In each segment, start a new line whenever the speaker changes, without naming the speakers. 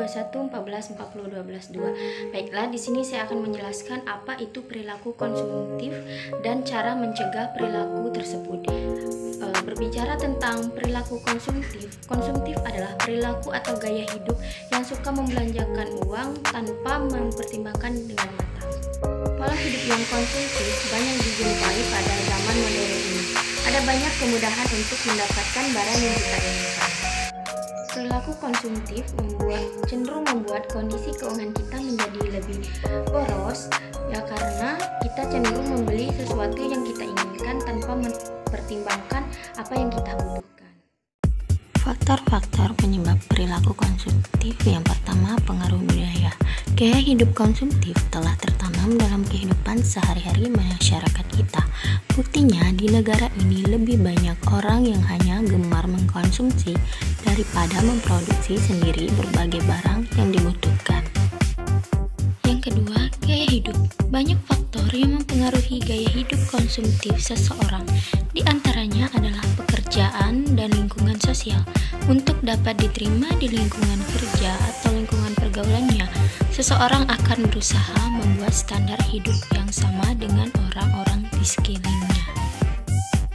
21, 14, 40, 12, 2. Baiklah, di sini saya akan menjelaskan apa itu perilaku konsumtif dan cara mencegah perilaku tersebut. Berbicara tentang perilaku konsumtif adalah perilaku atau gaya hidup yang suka membelanjakan uang tanpa mempertimbangkan dengan matang. Pola hidup yang konsumtif banyak dijumpai pada zaman modern ini. Ada banyak kemudahan untuk mendapatkan barang yang kita inginkan. Perilaku konsumtif cenderung membuat kondisi keuangan kita menjadi lebih boros, ya, karena kita cenderung membeli sesuatu yang kita inginkan tanpa mempertimbangkan apa yang kita butuhkan.
Faktor-faktor penyebab perilaku konsumtif. Yang pertama, pengaruh budaya. Gaya hidup konsumtif telah tertanam dalam kehidupan sehari-hari masyarakat kita. Buktinya, di negara ini lebih banyak orang yang hanya gemar mengkonsumsi daripada memproduksi sendiri berbagai barang yang dibutuhkan. Yang kedua, gaya hidup. Banyak faktor yang mempengaruhi gaya hidup konsumtif seseorang. Di antaranya adalah pekerjaan dan lingkungan sosial. Untuk dapat diterima di lingkungan kerja atau lingkungan pergaulannya, seseorang akan berusaha membuat standar hidup yang sama dengan orang-orang di sekelilingnya.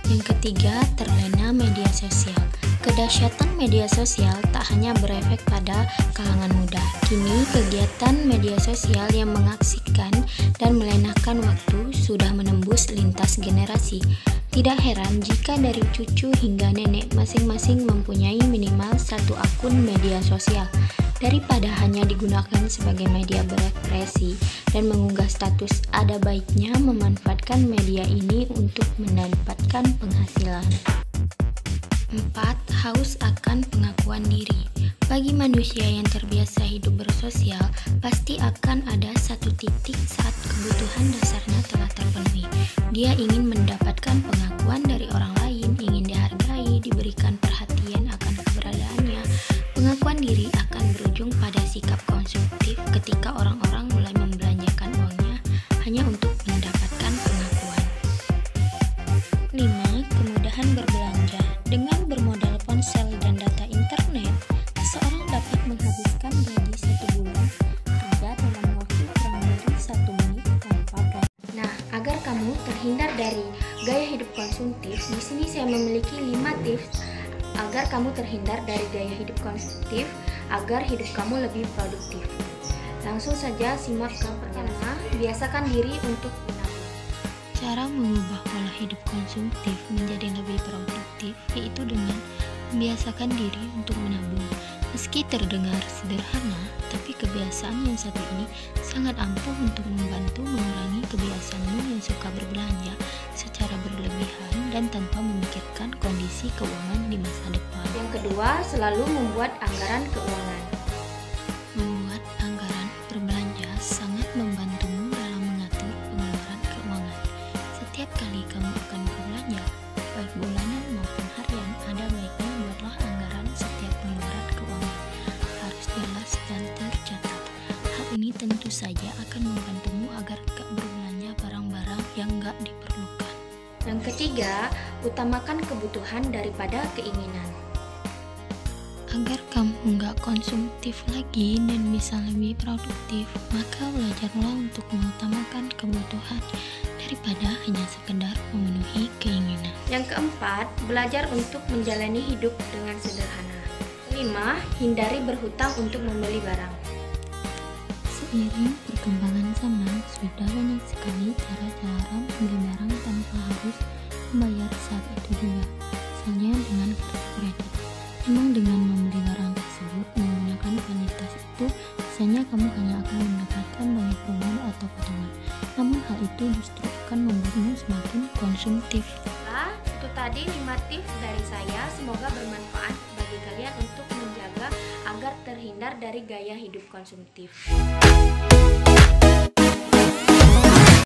Yang ketiga, terlena media sosial. Kedahsyatan media sosial tak hanya berefek pada kalangan muda. Kini, kegiatan media sosial yang mengasihkan dan melenakan waktu sudah menembus lintas generasi. Tidak heran jika dari cucu hingga nenek masing-masing mempunyai minimal satu akun media sosial. Daripada hanya digunakan sebagai media berekspresi dan mengunggah status, ada baiknya memanfaatkan media ini untuk mendapatkan penghasilan. 4. Haus akan pengakuan diri. Bagi manusia yang terbiasa hidup bersosial, pasti akan ada satu titik saat kebutuhan dasarnya telah terpenuhi. Dia ingin mendapatkan pengakuan dari orang lain, ingin dihargai, diberikan perhatian akan keberadaannya. Pengakuan diri akan berujung pada sikap konsumtif ketika orang-orang mulai membelanjakan uangnya hanya untuk mendapatkan pengakuan. 5. Kemudahan berbelanja. Dengan bermodal ponsel dan data internet, seseorang dapat menghabiskan gaji 1 bulan kerja dalam waktu kurang dari 1 menit tanpa belanja.
Nah, agar kamu terhindar dari gaya hidup konsumtif, di sini saya memiliki 5 tips agar kamu terhindar dari gaya hidup konsumtif, agar hidup kamu lebih produktif. Langsung saja simak ke perjalanan. Biasakan diri untuk menabung.
Cara mengubah pola hidup konsumtif menjadi lebih produktif yaitu dengan membiasakan diri untuk menabung. Meski terdengar sederhana, tapi kebiasaan yang satu ini sangat ampuh untuk membantu mengurangi kebiasaanmu yang suka berbelanja secara berlebihan dan tanpa memikirkan kondisi keuangan di masa depan.
Yang kedua, selalu membuat anggaran keuangan.
Membuat anggaran berbelanja sangat membantumu dalam mengatur pengeluaran keuangan. Setiap kali kamu akan berbelanja, baik bulanan maupun harian, ada baiknya buatlah anggaran setiap pengeluaran keuangan. Harus jelas dan tercatat. Hal ini tentu saja akan membantumu agar gak berbelanja barang-barang yang gak diperlukan.
Yang ketiga, utamakan kebutuhan daripada keinginan.
Agar kamu nggak konsumtif lagi dan bisa lebih produktif, maka belajarlah untuk mengutamakan kebutuhan daripada hanya sekedar memenuhi keinginan.
Yang keempat, belajar untuk menjalani hidup dengan sederhana. 5. Hindari berhutang untuk membeli barang.
Seiring perkembangan zaman, sudah banyak sekali cara-cara membeli barang tanpa harus membayar saat itu juga, misalnya dengan kartu kredit. Memang dengan membeli barang tersebut menggunakan kuantitas itu, biasanya kamu hanya akan mendapatkan banyak promo atau potongan. Namun hal itu justru akan membuatmu semakin konsumtif.
Nah, itu tadi 5 tips dari saya. Semoga bermanfaat bagi kalian untuk menjaga agar terhindar dari gaya hidup konsumtif.